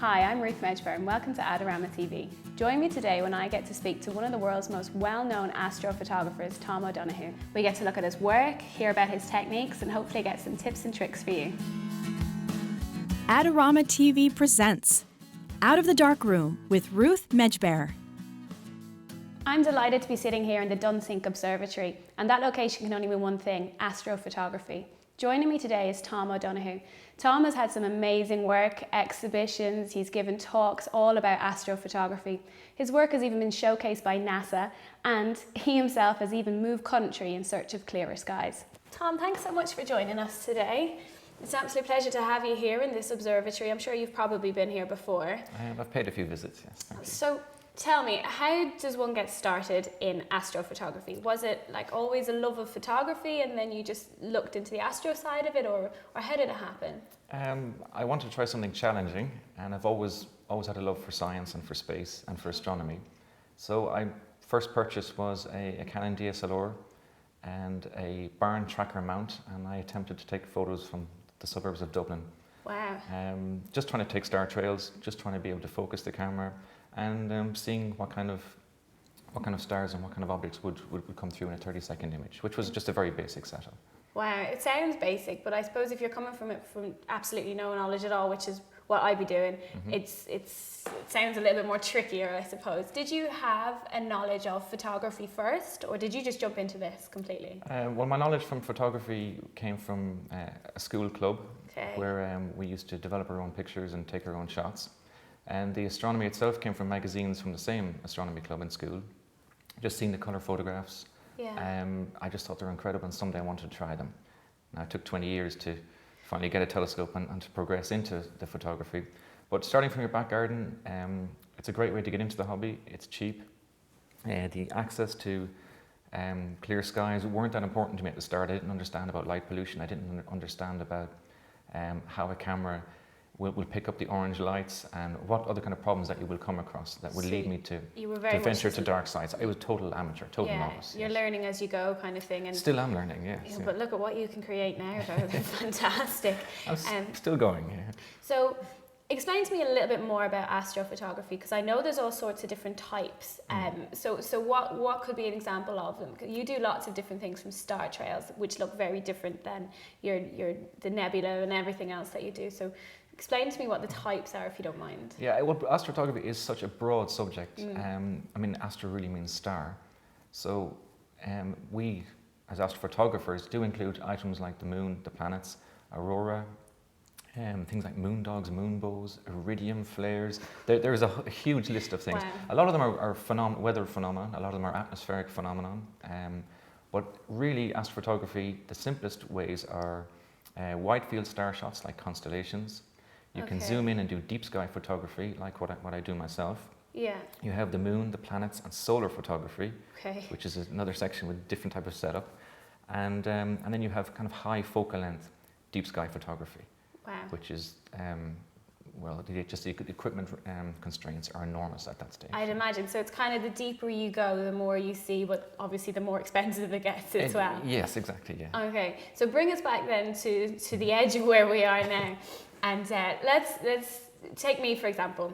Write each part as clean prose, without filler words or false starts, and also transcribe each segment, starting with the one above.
Hi, I'm Ruth Medjber and welcome to Adorama TV. Join me today when I get to speak to one of the world's most well-known astrophotographers, Tom O'Donoghue. We get to look at his work, hear about his techniques and hopefully get some tips and tricks for you. Adorama TV presents Out of the Dark Room with Ruth Medjber. I'm delighted to be sitting here in the Dunsink Observatory, and that location can only mean one thing: astrophotography. Joining me today is Tom O'Donoghue. Tom has had some amazing work, exhibitions, he's given talks all about astrophotography. His work has even been showcased by NASA, and he himself has even moved country in search of clearer skies. Tom, thanks so much for joining us today. It's an absolute pleasure to have you here in this observatory. I'm sure you've probably been here before. I've paid a few visits, yes. Thank you. So tell me, how does one get started in astrophotography? Was it like always a love of photography and then you just looked into the astro side of it, or how did it happen? I wanted to try something challenging, and I've always had a love for science and for space and for astronomy. So I first purchased was a Canon DSLR and a barn tracker mount, and I attempted to take photos from the suburbs of Dublin. Wow. Just trying to take star trails, just trying to be able to focus the camera, and seeing what kind of stars and what kind of objects would come through in a 30-second image, which was just a very basic setup. Wow, it sounds basic, but I suppose if you're coming from it from absolutely no knowledge at all, which is what I'd be doing, it sounds a little bit more trickier, I suppose. Did you have a knowledge of photography first, or did you just jump into this completely? Well, my knowledge from photography came from a school club, where we used to develop our own pictures and take our own shots. And the astronomy itself came from magazines from the same astronomy club in school. Just seeing the colour photographs, I just thought they were incredible, and someday I wanted to try them. Now, it took 20 years to finally get a telescope and to progress into the photography. But starting from your back garden, it's a great way to get into the hobby. It's cheap. The access to clear skies weren't that important to me at the start. I didn't understand about light pollution. I didn't understand about how a camera will pick up the orange lights and what other kind of problems that you will come across that would lead me to venture to dark sides. I was total amateur, total novice. You're learning as you go kind of thing. And still am learning, yes. Yeah, but look at what you can create now, though. They're fantastic. I'm still going, yeah. So explain to me a little bit more about astrophotography, because I know there's all sorts of different types. So what could be an example of them? You do lots of different things, from star trails, which look very different than the nebula and everything else that you do. So explain to me what the types are, if you don't mind. Yeah, well, astrophotography is such a broad subject. I mean, astro really means star. So we, as astrophotographers, do include items like the moon, the planets, aurora, things like moon dogs, moon bows, iridium flares. There's a huge list of things. Wow. A lot of them are weather phenomena, a lot of them are atmospheric phenomenon. But really, astrophotography, the simplest ways are wide field star shots like constellations. You can zoom in and do deep sky photography, like what I do myself. Yeah. You have the moon, the planets, and solar photography, which is another section with different type of setup. And then you have kind of high focal length deep sky photography, which is, the equipment constraints are enormous at that stage. I'd imagine. So it's kind of the deeper you go, the more you see, but obviously the more expensive it gets as well. Yes, exactly, yeah. Okay, so bring us back then to the edge of where we are now. And let's take me, for example.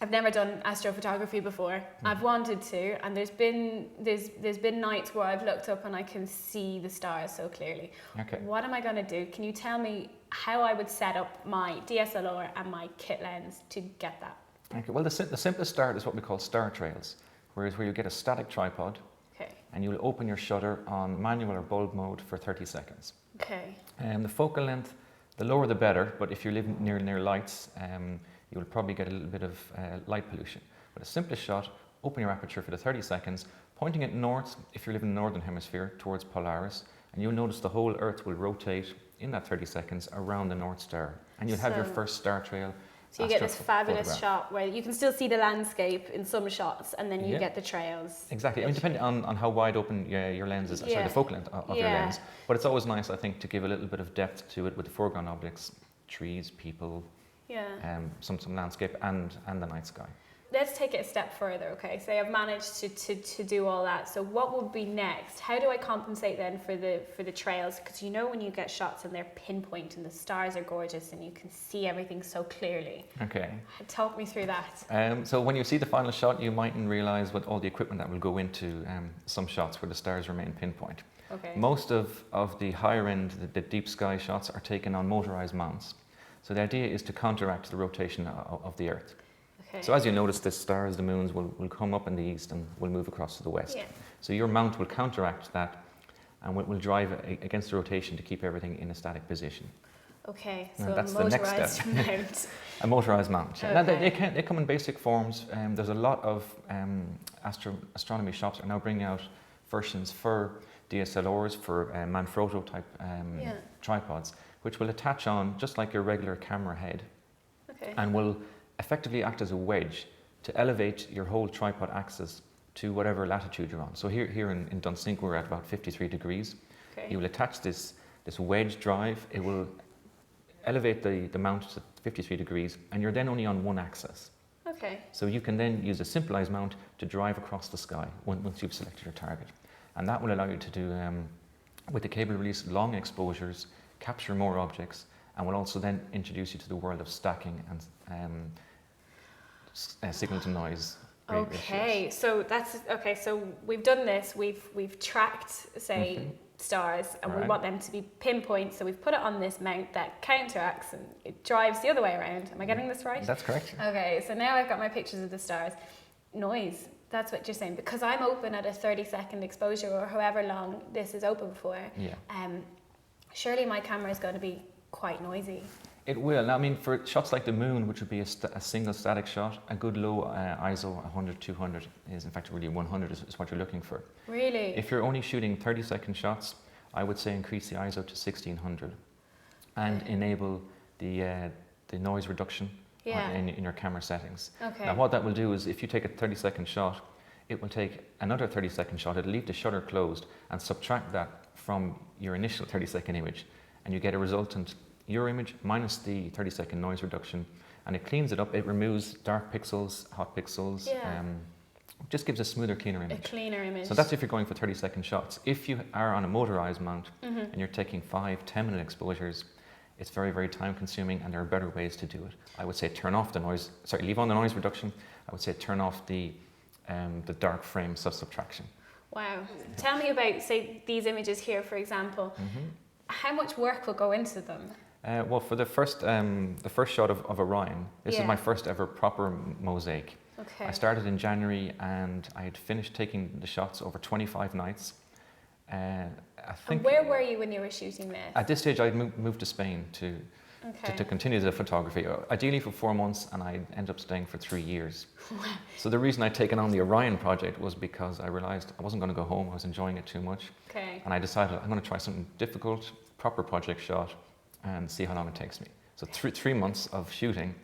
I've never done astrophotography before. I've wanted to, and there's been nights where I've looked up and I can see the stars so clearly. Okay. What am I going to do? Can you tell me how I would set up my DSLR and my kit lens to get that? Okay. Well, the simplest start is what we call star trails, where you get a static tripod, and you'll open your shutter on manual or bulb mode for 30 seconds. Okay. The focal length, the lower the better, but if you live near lights, you will probably get a little bit of light pollution. But a simplest shot, open your aperture for the 30 seconds, pointing it north, if you live in the northern hemisphere, towards Polaris, and you'll notice the whole Earth will rotate in that 30 seconds around the North Star. And you'll have your first star trail. So you get this fabulous shot where you can still see the landscape in some shots, and then you get the trails. Exactly. I mean, depending on how wide open your lens is, sorry, the focal length of your lens. But it's always nice, I think, to give a little bit of depth to it with the foreground objects, trees, people, some landscape, and the night sky. let's take it a step further, okay? Say I've managed to do all that. So what would be next? How do I compensate then for the trails? Because you know when you get shots and they're pinpoint and the stars are gorgeous and you can see everything so clearly. Okay. Talk me through that. So when you see the final shot, you mightn't realise what all the equipment that will go into some shots where the stars remain pinpoint. Okay. Most of the higher end, the deep sky shots are taken on motorised mounts. So the idea is to counteract the rotation of the Earth. Okay. So as you notice, the stars, the moons will come up in the east and will move across to the west. Yeah. So your mount will counteract that and will drive against the rotation to keep everything in a static position. Okay, Now, so that's a the next motorised step. mount. A motorised mount. Okay. Now they come in basic forms. There's a lot of astronomy shops are now bringing out versions for DSLRs, for Manfrotto type tripods, which will attach on just like your regular camera head, Okay. and will effectively act as a wedge to elevate your whole tripod axis to whatever latitude you're on. So here in Dunsink we're at about 53 degrees. Okay. You will attach this wedge drive. It will elevate the mount to 53 degrees, and you're then only on one axis. Okay. So you can then use a simplified mount to drive across the sky once you've selected your target. And that will allow you to do, with the cable release, long exposures, capture more objects, and will also then introduce you to the world of stacking and signal to noise. Okay, so that's okay. So we've done this. We've tracked, say, stars, and we want them to be pinpoint. So we've put it on this mount that counteracts and it drives the other way around. Am I getting this right? That's correct. Okay, so now I've got my pictures of the stars. Noise. That's what you're saying, because I'm open at a 30-second exposure or however long this is open for. Yeah. Surely my camera is going to be quite noisy. It will. Now, I mean, for shots like the moon, which would be a single static shot, a good low ISO 100, 200 is in fact really 100 is what you're looking for. Really? If you're only shooting 30-second shots, I would say increase the ISO to 1600 and enable the noise reduction in your camera settings. Okay. Now, what that will do is if you take a 30-second shot, it will take another 30-second shot, it'll leave the shutter closed and subtract that from your initial 30-second image, and you get a resultant your image minus the 30-second noise reduction, and it cleans it up. It removes dark pixels, hot pixels, just gives a smoother, cleaner image. A cleaner image. So that's if you're going for 30-second shots. If you are on a motorized mount and you're taking 5-10-minute exposures, it's very, very time consuming, and there are better ways to do it. I would say turn off the noise, leave on the noise reduction. I would say turn off the dark frame subtraction. Wow. Tell me about, say, these images here, for example. How much work will go into them? Well, for the first shot of Orion, this is my first ever proper mosaic. Okay. I started in January and I had finished taking the shots over 25 nights. I think. And where were you when you were shooting this? At this stage, I'd moved to Spain to continue the photography, ideally for 4 months, and I ended up staying for 3 years. So the reason I'd taken on the Orion project was because I realised I wasn't going to go home. I was enjoying it too much. Okay. And I decided I'm going to try something difficult, proper project shot, and see how long it takes me. So 3 months of shooting,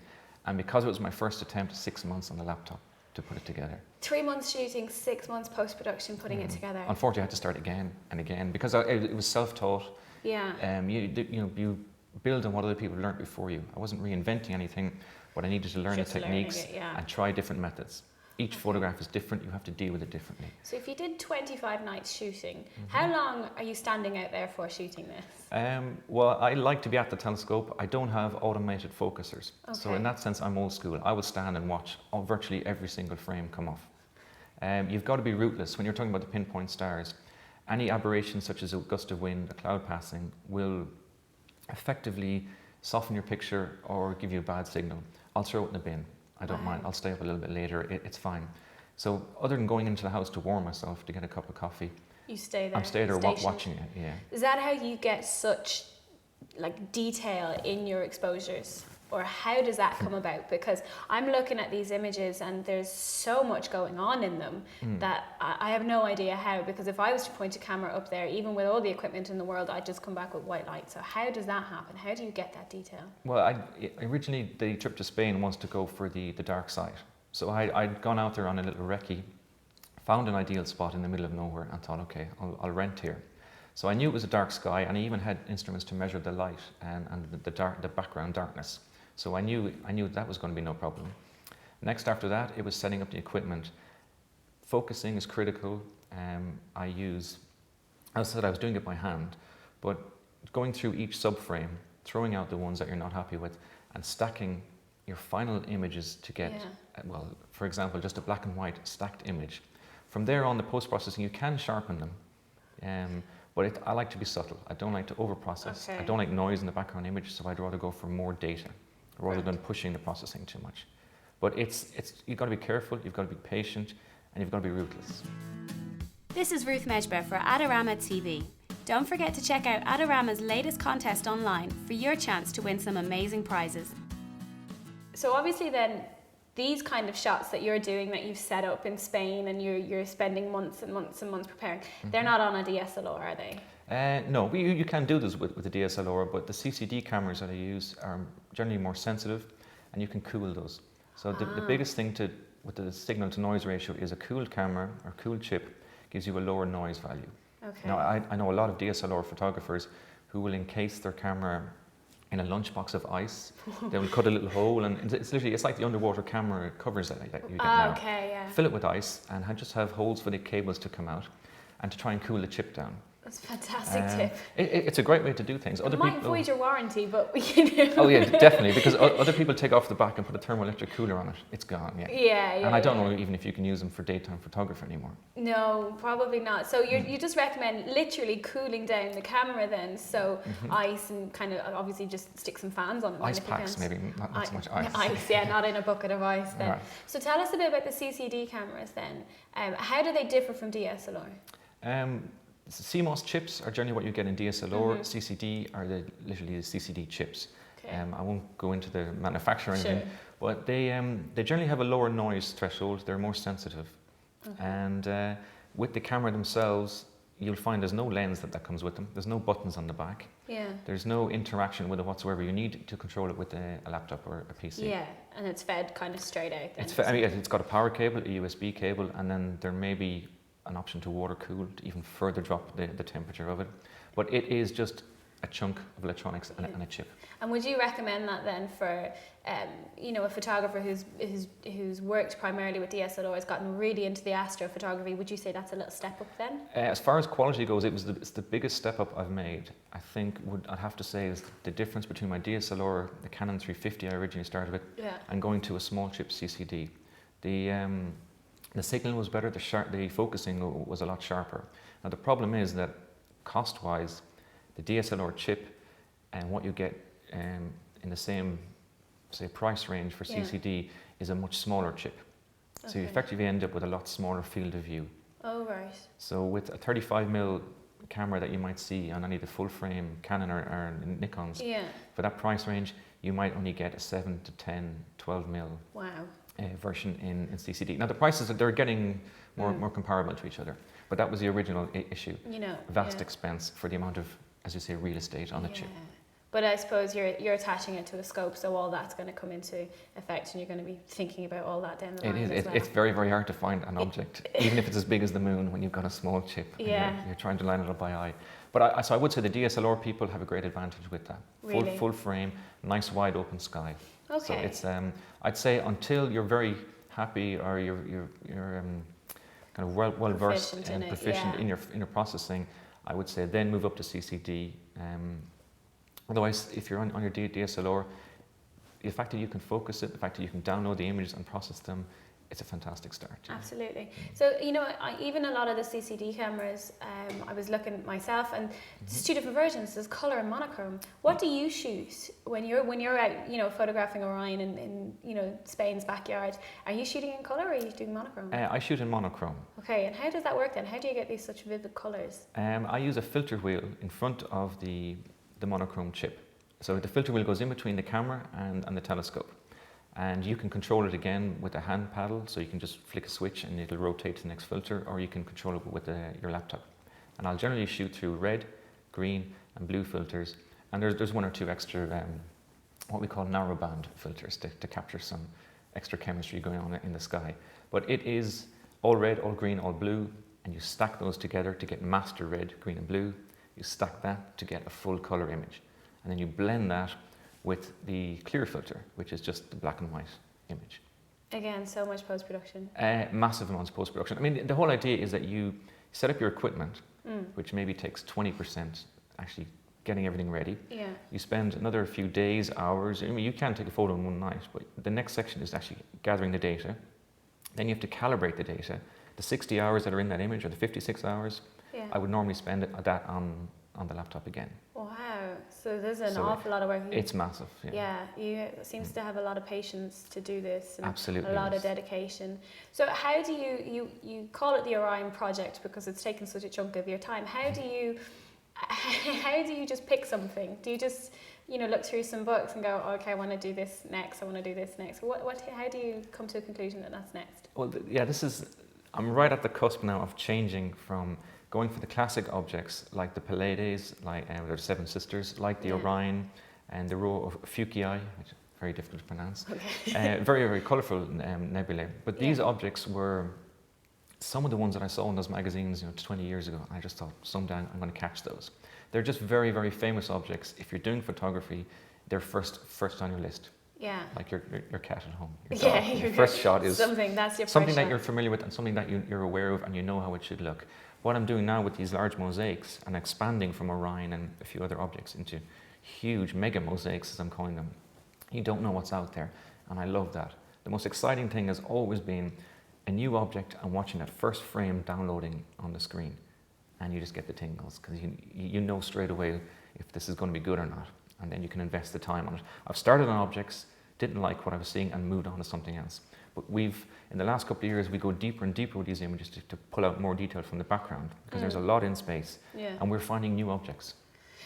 and because it was my first attempt, 6 months on the laptop to put it together. 3 months shooting, 6 months post-production putting it together. Unfortunately, I had to start again and again because it was self-taught. Yeah. You build on what other people learned before you. I wasn't reinventing anything, but I needed to learn the techniques and try different methods. Each photograph is different. You have to deal with it differently. So if you did 25 nights shooting, how long are you standing out there for shooting this? Well, I like to be at the telescope. I don't have automated focusers. Okay. So in that sense, I'm old school. I would stand and watch virtually every single frame come off. You've got to be rootless. When you're talking about the pinpoint stars, any aberration such as a gust of wind, a cloud passing, will effectively soften your picture or give you a bad signal. I'll throw it in the bin. I don't mind. I'll stay up a little bit later. It's fine. So other than going into the house to warm myself to get a cup of coffee, you stay there. I'm staying there watching it. Yeah. Is that how you get such detail in your exposures, or how does that come about? Because I'm looking at these images and there's so much going on in them that I have no idea how. Because if I was to point a camera up there, even with all the equipment in the world, I'd just come back with white light. So how does that happen? How do you get that detail? Well, originally the trip to Spain was to go for the dark side. So I'd gone out there on a little recce, found an ideal spot in the middle of nowhere, and thought, okay, I'll rent here. So I knew it was a dark sky, and I even had instruments to measure the light and the background darkness. So I knew that was going to be no problem. Next after that, it was setting up the equipment. Focusing is critical. As I said, I was doing it by hand, but going through each subframe, throwing out the ones that you're not happy with, and stacking your final images to get, well, for example, just a black and white stacked image. From there on, the post-processing, you can sharpen them, but I like to be subtle. I don't like to over-process. I don't like noise in the background image, so I'd rather go for more data rather than pushing the processing too much. But you've got to be careful, you've got to be patient, and you've got to be ruthless. This is Ruth Medjber for Adorama TV. Don't forget to check out Adorama's latest contest online for your chance to win some amazing prizes. So obviously then, these kind of shots that you're doing, that you've set up in Spain and you're spending months and months and months preparing, they're not on a DSLR, are they? No, you can do this with the DSLR, but the CCD cameras that I use are generally more sensitive, and you can cool those. So the biggest thing with the signal to noise ratio is a cooled camera or cooled chip gives you a lower noise value. Okay. Now I know a lot of DSLR photographers who will encase their camera in a lunchbox of ice. They will cut a little hole, and it's like the underwater camera covers that you get now. Okay, yeah. Fill it with ice and just have holes for the cables to come out and to try and cool the chip down. That's a fantastic tip. It's a great way to do things. It might void your warranty, but we can do. Oh yeah, definitely, because other people take off the back and put a thermoelectric cooler on it. It's gone, yeah. Yeah. And I don't know even if you can use them for daytime photography anymore. No, probably not. So you just recommend literally cooling down the camera then, so ice and kind of obviously just stick some fans on it. Ice packs maybe, not so much ice. Ice, yeah, not in a bucket of ice then. Right. So tell us a bit about the CCD cameras then. How do they differ from DSLR? CMOS chips are generally what you get in DSLR. CCD are literally the CCD chips. Okay. I won't go into the manufacturer or anything, but they generally have a lower noise threshold. They're more sensitive, and with the camera themselves, you'll find there's no lens that comes with them. There's no buttons on the back. Yeah. There's no interaction with it whatsoever. You need to control it with a laptop or a PC. Yeah, and it's fed kind of straight out. Then. It's got a power cable, a USB cable, and then there may be an option to water cool to even further drop the temperature of it. But it is just a chunk of electronics and a chip. And would you recommend that then for a photographer who's worked primarily with DSLR, has gotten really into the astrophotography? Would you say that's a little step up then? As far as quality goes, it's the biggest step up I've made. I think I'd have to say is the difference between my DSLR, the Canon 350 I originally started with, and going to a small chip CCD. The signal was better, the focusing was a lot sharper. Now the problem is that cost-wise, the DSLR chip and what you get in the same, say, price range for CCD is a much smaller chip. So you effectively end up with a lot smaller field of view. Oh, right. So with a 35mm camera that you might see on any of the full-frame Canon or Nikons, for that price range, you might only get a 7 to 10, 12mm. Wow. Version in CCD. Now the prices they're getting more comparable to each other, but that was the original issue. Vast expense for the amount of, as you say, real estate on a chip. But I suppose you're attaching it to a scope, so all that's going to come into effect, and you're going to be thinking about all that down the line. It is. It's very, very hard to find an object, even if it's as big as the moon, when you've got a small chip. Yeah. You're trying to line it up by eye. But so I would say the DSLR people have a great advantage with that. Really? Full frame, nice wide open sky. Okay. So it's I'd say until you're very happy or you're kind of well versed and proficient in your processing, I would say then move up to CCD. Otherwise, if you're on your DSLR, the fact that you can focus it, the fact that you can download the images and process them, it's a fantastic start. Absolutely. So, even a lot of the CCD cameras, I was looking myself, and there's two different versions. There's colour and monochrome. What do you shoot when you're out, photographing Orion in Spain's backyard? Are you shooting in colour or are you doing monochrome? I shoot in monochrome. Okay, and how does that work then? How do you get these such vivid colours? I use a filter wheel in front of the monochrome chip. So the filter wheel goes in between the camera and the telescope. And you can control it again with a hand paddle, so you can just flick a switch and it'll rotate to the next filter, or you can control it with your laptop. And I'll generally shoot through red, green and blue filters, and there's one or two extra what we call narrowband filters to capture some extra chemistry going on in the sky. But it is all red, all green, all blue, and you stack those together to get master red, green and blue. You stack that to get a full colour image, and then you blend that with the clear filter, which is just the black and white image. Again, so much post-production. Massive amounts of post-production. I mean, the whole idea is that you set up your equipment, which maybe takes 20% actually getting everything ready. Yeah. You spend another few days, hours. I mean, you can take a photo in one night, but the next section is actually gathering the data. Then you have to calibrate the data. The 60 hours that are in that image, or the 56 hours, I would normally spend that on the laptop again. Wow, so there's an awful lot of work. It's massive. You seems to have a lot of patience to do this, and absolutely, a lot of dedication. So how do you call it the Orion project because it's taken such a chunk of your time? How do you just pick something? Do you just look through some books and go, okay, I want to do this next, I want to do this next? How do you come to a conclusion that that's next? Well, I'm right at the cusp now of changing from going for the classic objects like the Pleiades, like the Seven Sisters, like the Orion and the row of Fucii, which is very difficult to pronounce. Okay. Very, very colourful nebulae. But these objects were some of the ones that I saw in those magazines 20 years ago. I just thought, someday I'm going to catch those. They're just very, very famous objects. If you're doing photography, they're first on your list. Yeah. Like your cat at home. Your first shot is something that you're familiar with and something that you're aware of and you know how it should look. What I'm doing now with these large mosaics and expanding from Orion and a few other objects into huge mega mosaics, as I'm calling them, you don't know what's out there, and I love that. The most exciting thing has always been a new object and watching that first frame downloading on the screen, and you just get the tingles because you know straight away if this is going to be good or not, and then you can invest the time on it. I've started on objects, didn't like what I was seeing, and moved on to something else. But in the last couple of years, we go deeper and deeper with these images to pull out more detail from the background because there's a lot in space, and we're finding new objects.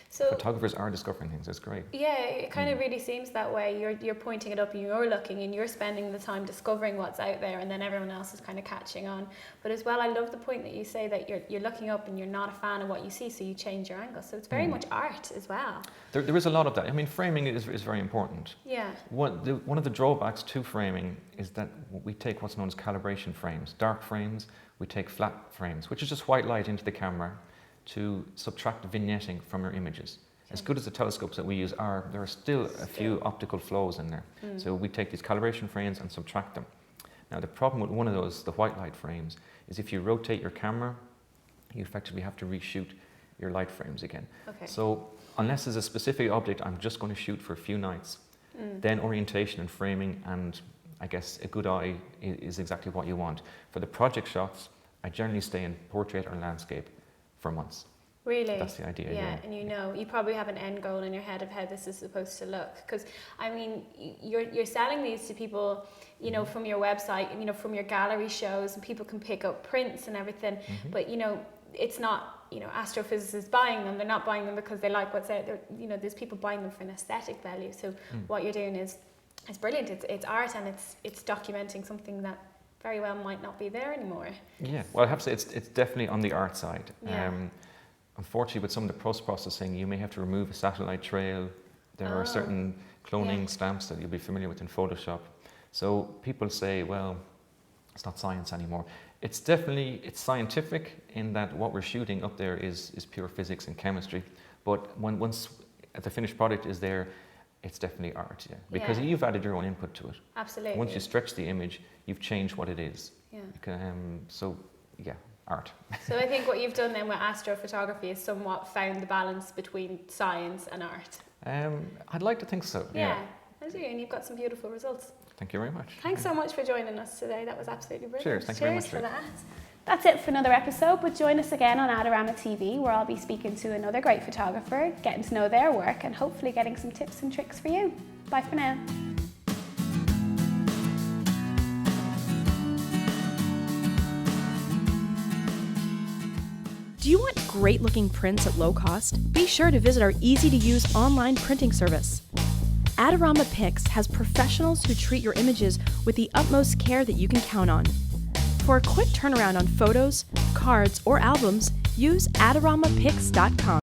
So photographers are discovering things. It's great. Yeah, it kind of really seems that way. You're pointing it up and you're looking and you're spending the time discovering what's out there, and then everyone else is kind of catching on. But as well, I love the point that you say that you're looking up and you're not a fan of what you see, so you change your angle. So it's very much art as well. There is a lot of that. I mean, framing is very important. Yeah. One of the drawbacks to framing is that we take what's known as calibration frames, dark frames. We take flat frames, which is just white light into the camera, to subtract vignetting from your images. As good as the telescopes that we use are, there are still a few optical flows in there. So we take these calibration frames and subtract them. Now the problem with one of those, the white light frames, is if you rotate your camera, you effectively have to reshoot your light frames again. Okay. So unless there's a specific object I'm just going to shoot for a few nights, then orientation and framing and I guess a good eye is exactly what you want. For the project shots, I generally stay in portrait or landscape for months. Really? That's the idea. Yeah, and you probably have an end goal in your head of how this is supposed to look. Because I mean, you're selling these to people, from your website, from your gallery shows, and people can pick up prints and everything. But it's not, astrophysicists buying them. They're not buying them because they like what's out there. There's people buying them for an aesthetic value. So what you're doing is brilliant. It's art, and it's documenting something that very well might not be there anymore. Yeah, well, I have to say it's definitely on the art side. Yeah. Unfortunately, with some of the post-processing, you may have to remove a satellite trail. There are certain cloning stamps that you'll be familiar with in Photoshop. So people say, well, it's not science anymore. It's scientific in that what we're shooting up there is pure physics and chemistry. But once the finished product is there, it's definitely art, because you've added your own input to it. Absolutely. Once you stretch the image, you've changed what it is. Yeah. Art. So I think what you've done then with astrophotography is somewhat found the balance between science and art. I'd like to think so. Yeah, I do, and you've got some beautiful results. Thank you very much. Thanks so much for joining us today. That was absolutely brilliant. Cheers. Thank you very much for that. That's it for another episode, but join us again on Adorama TV, where I'll be speaking to another great photographer, getting to know their work, and hopefully getting some tips and tricks for you. Bye for now. Do you want great looking prints at low cost? Be sure to visit our easy to use online printing service. Adorama Pix has professionals who treat your images with the utmost care that you can count on. For a quick turnaround on photos, cards, or albums, use AdoramaPix.com.